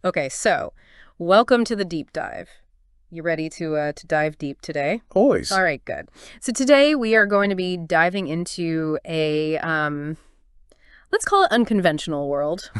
Okay, so welcome to the deep dive. You ready to dive deep today? Always. All right, good. So today we are going to be diving into a let's call it unconventional world.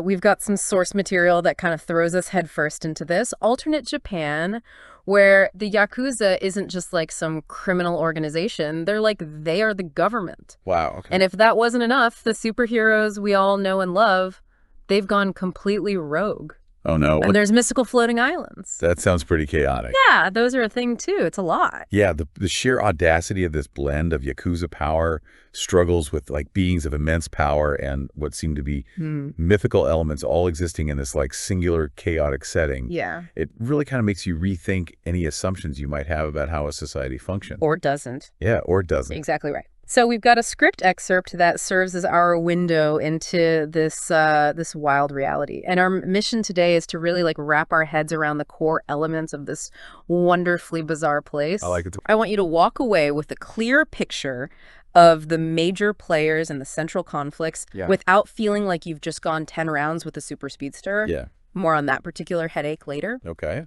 We've got some source material that kind of throws us headfirst into this alternate Japan, where the Yakuza isn't just like some criminal organization. They are the government. Wow. Okay. And if that wasn't enough, the superheroes we all know and love, they've gone completely rogue. Oh, no. And there's mystical floating islands. That sounds pretty chaotic. Yeah, those are a thing too. It's a lot. Yeah, the sheer audacity of this blend of Yakuza power struggles with like beings of immense power and what seem to be mythical elements all existing in this like singular chaotic setting. Yeah. It really kind of makes you rethink any assumptions you might have about how a society functions. Or doesn't. Yeah, or doesn't. Exactly right. So we've got a script excerpt that serves as our window into this this wild reality. And our mission today is to really like wrap our heads around the core elements of this wonderfully bizarre place. I like it. I want you to walk away with a clear picture of the major players and the central conflicts without feeling like you've just gone 10 rounds with a super speedster. Yeah. More on that particular headache later. Okay.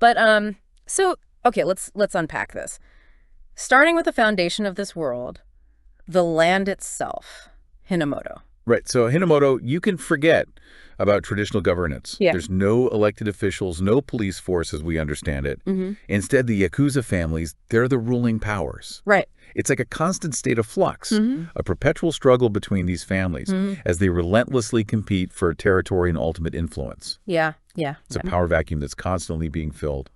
But okay, let's unpack this. Starting with the foundation of this world, the land itself, Hinomoto. Right. So Hinomoto, you can forget about traditional governance. Yeah. There's no elected officials, no police force as we understand it. Instead, the Yakuza families, they're the ruling powers. Right. It's like a constant state of flux, a perpetual struggle between these families as they relentlessly compete for territory and ultimate influence. Yeah. Yeah. It's a power vacuum that's constantly being filled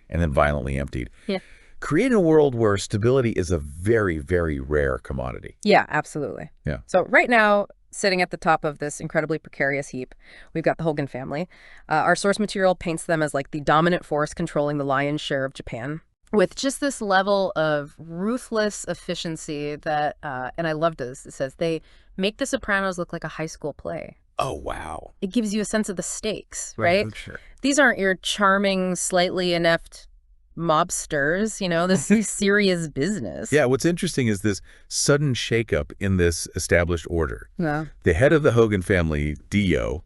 and then violently emptied. Yeah. Create a world where stability is a very, very rare commodity. Yeah, absolutely. Yeah. So right now, sitting at the top of this incredibly precarious heap, we've got the Hagen family. Our source material paints them as like the dominant force controlling the lion's share of Japan, with just this level of ruthless efficiency that, and I love this, it says they make The Sopranos look like a high school play. Oh, wow. It gives you a sense of the stakes, right? Sure. These aren't your charming, slightly inept mobsters, you know, this is serious business. Yeah, what's interesting is this sudden shakeup in this established order. Yeah. The head of the Hagen family, Dio,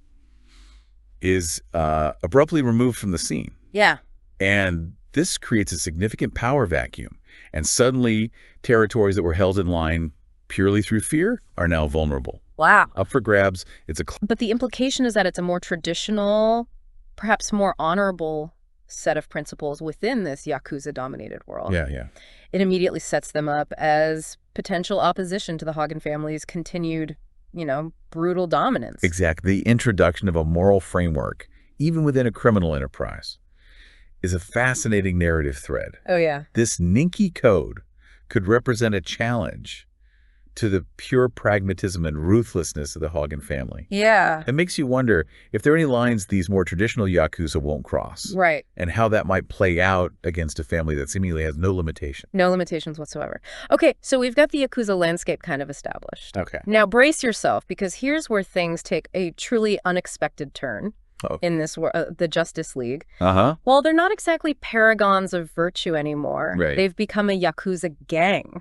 is abruptly removed from the scene. Yeah. And this creates a significant power vacuum. And suddenly, territories that were held in line purely through fear are now vulnerable. Wow. Up for grabs. But the implication is that it's a more traditional, perhaps more honorable set of principles within this Yakuza-dominated world. Yeah, yeah. It immediately sets them up as potential opposition to the Hagen family's continued, you know, brutal dominance. Exactly. The introduction of a moral framework, even within a criminal enterprise, is a fascinating narrative thread. Oh, yeah. This Ninki code could represent a challenge to the pure pragmatism and ruthlessness of the Hagen family. Yeah. It makes you wonder if there are any lines these more traditional Yakuza won't cross. Right. And how that might play out against a family that seemingly has no limitation. No limitations whatsoever. Okay, so we've got the Yakuza landscape kind of established. Okay. Now brace yourself, because here's where things take a truly unexpected turn in this the Justice League. While they're not exactly paragons of virtue anymore, they've become a Yakuza gang.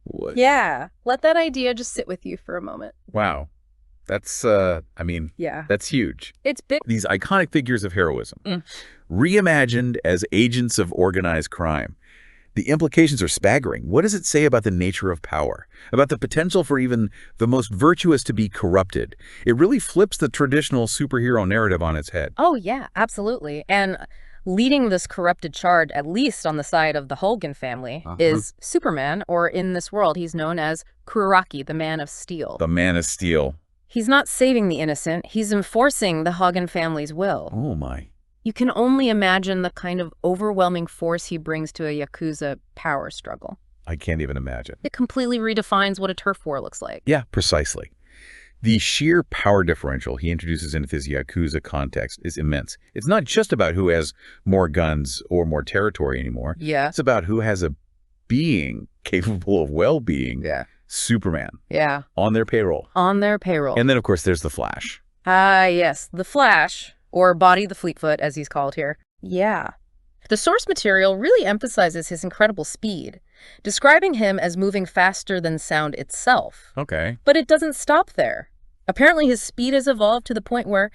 What? Yeah. Let that idea just sit with you for a moment. Wow. That's, that's huge. It's big. These iconic figures of heroism, reimagined as agents of organized crime. The implications are staggering. What does it say about the nature of power? About the potential for even the most virtuous to be corrupted? It really flips the traditional superhero narrative on its head. Oh, yeah, absolutely. And leading this corrupted charge, at least on the side of the Hagen family, is Superman, or in this world, he's known as Kuraraki, the Man of Steel. The Man of Steel. He's not saving the innocent, he's enforcing the Hagen family's will. Oh, my. You can only imagine the kind of overwhelming force he brings to a Yakuza power struggle. I can't even imagine. It completely redefines what a turf war looks like. Yeah, precisely. The sheer power differential he introduces into this Yakuza context is immense. It's not just about who has more guns or more territory anymore. Yeah. It's about who has a being capable of well-being. Yeah. Superman. Yeah. On their payroll. On their payroll. And then, of course, there's the Flash. Yes. The Flash, or Body the Fleetfoot, as he's called here. Yeah. The source material really emphasizes his incredible speed, describing him as moving faster than sound itself. Okay. But it doesn't stop there. Apparently his speed has evolved to the point where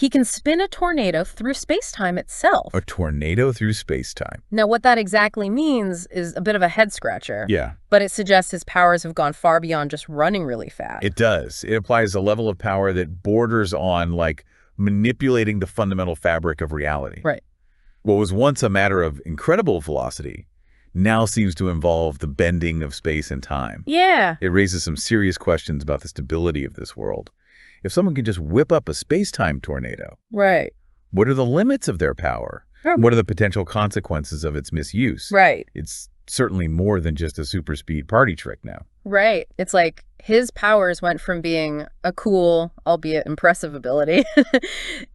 He can spin a tornado through space-time itself. A tornado through space-time. Now, what that exactly means is a bit of a head-scratcher. Yeah. But it suggests his powers have gone far beyond just running really fast. It does. It applies a level of power that borders on, like, manipulating the fundamental fabric of reality. Right. What was once a matter of incredible velocity now seems to involve the bending of space and time. Yeah. It raises some serious questions about the stability of this world. If someone can just whip up a space-time tornado, Right. what are the limits of their power? What are the potential consequences of its misuse? Right. It's certainly more than just a super speed party trick now. Right. It's like his powers went from being a cool, albeit impressive ability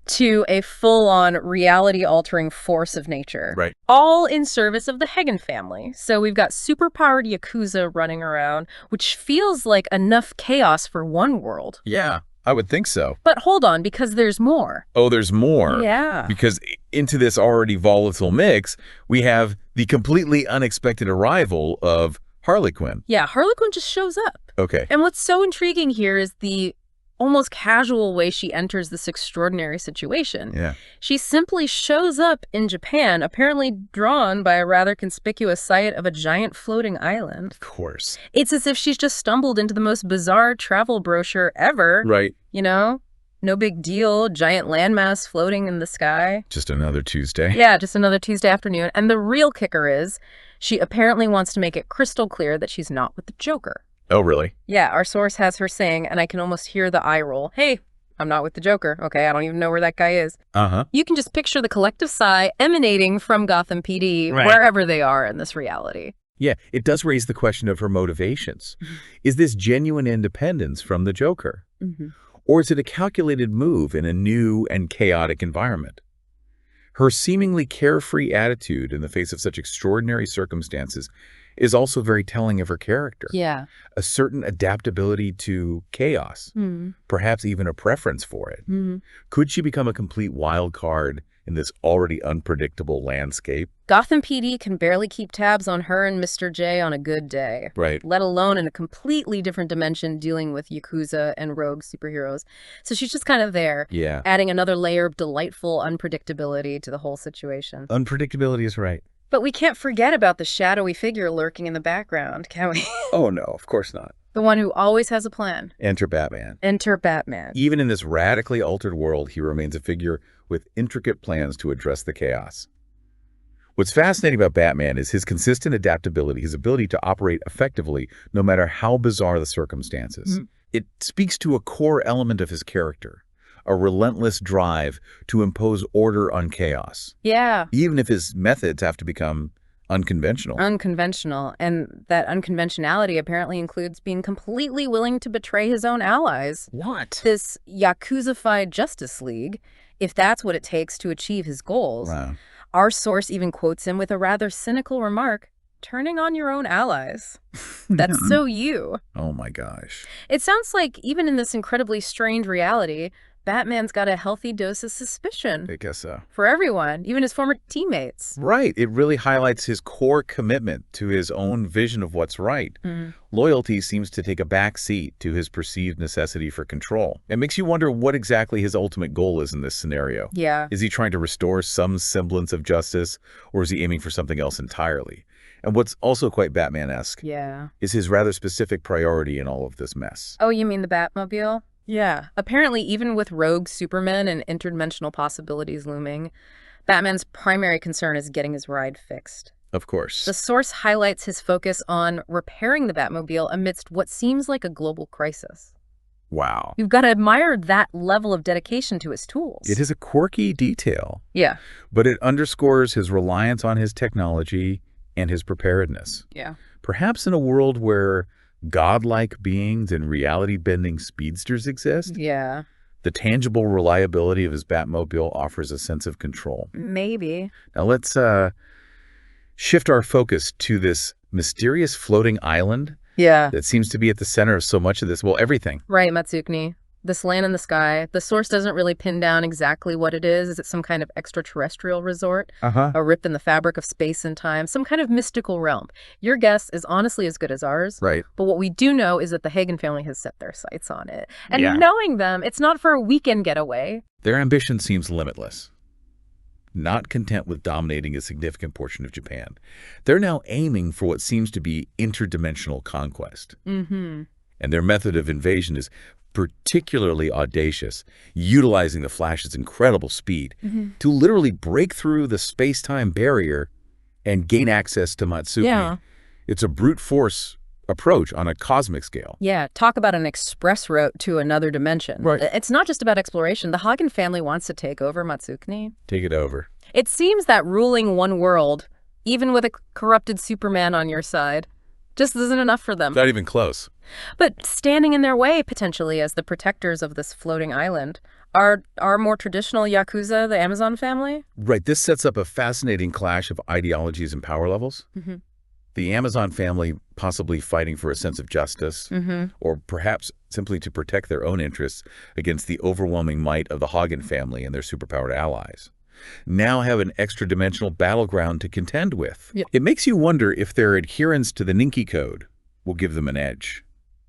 to a full-on reality-altering force of nature. Right. All in service of the Hagen family. So we've got super-powered Yakuza running around, which feels like enough chaos for one world. Yeah, I would think so. But hold on, because there's more. Oh, there's more. Yeah. Because into this already volatile mix, we have the completely unexpected arrival of Harley Quinn. Yeah, Harley Quinn just shows up. Okay. And what's so intriguing here is the almost casual way she enters this extraordinary situation. Yeah. She simply shows up in Japan, apparently drawn by a rather conspicuous sight of a giant floating island. Of course. It's as if she's just stumbled into the most bizarre travel brochure ever. Right. You know? No big deal. Giant landmass floating in the sky. Just another Tuesday. Yeah, just another Tuesday afternoon. And the real kicker is she apparently wants to make it crystal clear that she's not with the Joker. Oh, really? Yeah, our source has her saying, and I can almost hear the eye roll, hey, I'm not with the Joker. Okay, I don't even know where that guy is. Uh-huh. You can just picture the collective sigh emanating from Gotham PD, Right. wherever they are in this reality. Yeah, it does raise the question of her motivations. Is this genuine independence from the Joker? Mm-hmm. Or is it a calculated move in a new and chaotic environment? Her seemingly carefree attitude in the face of such extraordinary circumstances is also very telling of her character. Yeah. A certain adaptability to chaos, perhaps even a preference for it. Could she become a complete wild card in this already unpredictable landscape? Gotham PD can barely keep tabs on her and Mr. J on a good day. Right. Let alone in a completely different dimension dealing with Yakuza and rogue superheroes. So she's just kind of there, Yeah. adding another layer of delightful unpredictability to the whole situation. Unpredictability is right. But we can't forget about the shadowy figure lurking in the background, can we? Oh, no, of course not. The one who always has a plan. Enter Batman. Enter Batman. Even in this radically altered world, he remains a figure with intricate plans to address the chaos. What's fascinating about Batman is his consistent adaptability, his ability to operate effectively no matter how bizarre the circumstances. It speaks to a core element of his character, a relentless drive to impose order on chaos, Yeah. even if his methods have to become unconventional. Unconventional. And that unconventionality apparently includes being completely willing to betray his own allies. What? This Yakuza-fied Justice League, if that's what it takes to achieve his goals. Wow. Our source even quotes him with a rather cynical remark, turning on your own allies. That's so you. Oh my gosh. It sounds like even in this incredibly strange reality, Batman's got a healthy dose of suspicion I guess so. for everyone, even his former teammates. Right. It really highlights his core commitment to his own vision of what's right. Loyalty seems to take a back seat to his perceived necessity for control. It makes you wonder what exactly his ultimate goal is in this scenario. Yeah. Is he trying to restore some semblance of justice, or is he aiming for something else entirely? And what's also quite Batman-esque Yeah. is his rather specific priority in all of this mess. Oh, you mean the Batmobile? Yeah. Apparently, even with rogue Supermen and interdimensional possibilities looming, Batman's primary concern is getting his ride fixed. Of course. The source highlights his focus on repairing the Batmobile amidst what seems like a global crisis. Wow. You've got to admire that level of dedication to his tools. It is a quirky detail, Yeah. but it underscores his reliance on his technology and his preparedness. Yeah. Perhaps in a world where godlike beings and reality-bending speedsters exist, Yeah. the tangible reliability of his Batmobile offers a sense of control. Maybe. Now let's shift our focus to this mysterious floating island Yeah. that seems to be at the center of so much of this, well, everything. Right, Matsukuni. this land in the sky. The source doesn't really pin down exactly what it is. Is it some kind of extraterrestrial resort? A rip in the fabric of space and time? Some kind of mystical realm? Your guess is honestly as good as ours. Right. But what we do know is that the Hagen family has set their sights on it. And knowing them, it's not for a weekend getaway. Their ambition seems limitless. Not content with dominating a significant portion of Japan, they're now aiming for what seems to be interdimensional conquest. And their method of invasion is particularly audacious, utilizing the Flash's incredible speed to literally break through the space-time barrier and gain access to Matsuki. It's a brute force approach on a cosmic scale. Talk about an express route to another dimension. Right. It's not just about exploration. The Hagen family wants to take over Matsukuni. Take it over. It seems that ruling one world, even with a corrupted Superman on your side, just isn't enough for them. Not even close. But standing in their way, potentially, as the protectors of this floating island, are more traditional Yakuza, the Amazon family? Right. This sets up a fascinating clash of ideologies and power levels. The Amazon family possibly fighting for a sense of justice, or perhaps simply to protect their own interests against the overwhelming might of the Hagen family and their superpowered allies, now have an extra-dimensional battleground to contend with. It makes you wonder if their adherence to the Ninki Code will give them an edge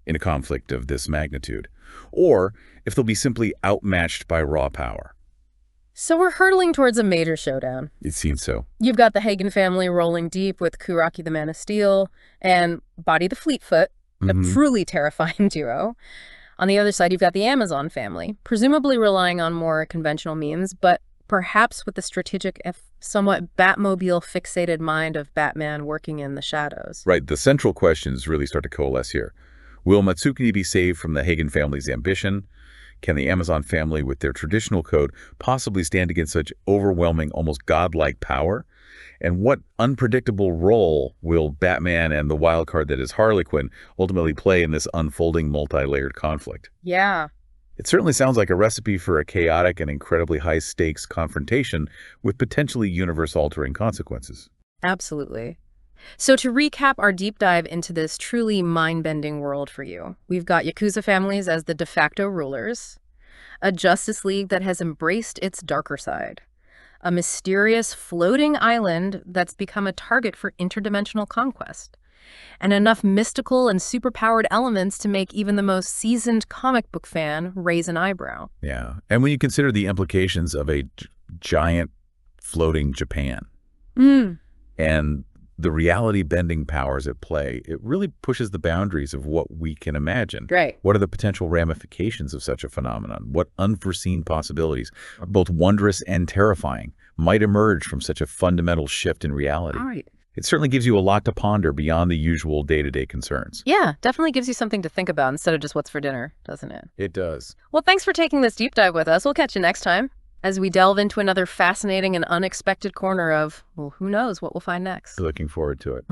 in a conflict of this magnitude, or if they'll be simply outmatched by raw power. So we're hurtling towards a major showdown. It seems so. You've got the Hagen family rolling deep with Kuraki the Man of Steel and Body the Fleetfoot, a truly terrifying duo. On the other side, you've got the Amazon family, presumably relying on more conventional means, but perhaps with the strategic, if somewhat Batmobile-fixated mind of Batman working in the shadows. Right. The central questions really start to coalesce here. Will Matsukuni be saved from the Hagen family's ambition? Can the Amazon family, with their traditional code, possibly stand against such overwhelming, almost godlike power? And what unpredictable role will Batman and the wild card that is Harley Quinn ultimately play in this unfolding, multi-layered conflict? It certainly sounds like a recipe for a chaotic and incredibly high-stakes confrontation with potentially universe-altering consequences. Absolutely. So to recap our deep dive into this truly mind-bending world for you, we've got Yakuza families as the de facto rulers, a Justice League that has embraced its darker side, a mysterious floating island that's become a target for interdimensional conquest, and enough mystical and superpowered elements to make even the most seasoned comic book fan raise an eyebrow. And when you consider the implications of a giant floating Japan and the reality-bending powers at play, it really pushes the boundaries of what we can imagine. What are the potential ramifications of such a phenomenon? What unforeseen possibilities, both wondrous and terrifying, might emerge from such a fundamental shift in reality? It certainly gives you a lot to ponder beyond the usual day-to-day concerns. Definitely gives you something to think about instead of just what's for dinner, doesn't it? It does. Well, thanks for taking this deep dive with us. We'll catch you next time as we delve into another fascinating and unexpected corner of, well, who knows what we'll find next. Looking forward to it.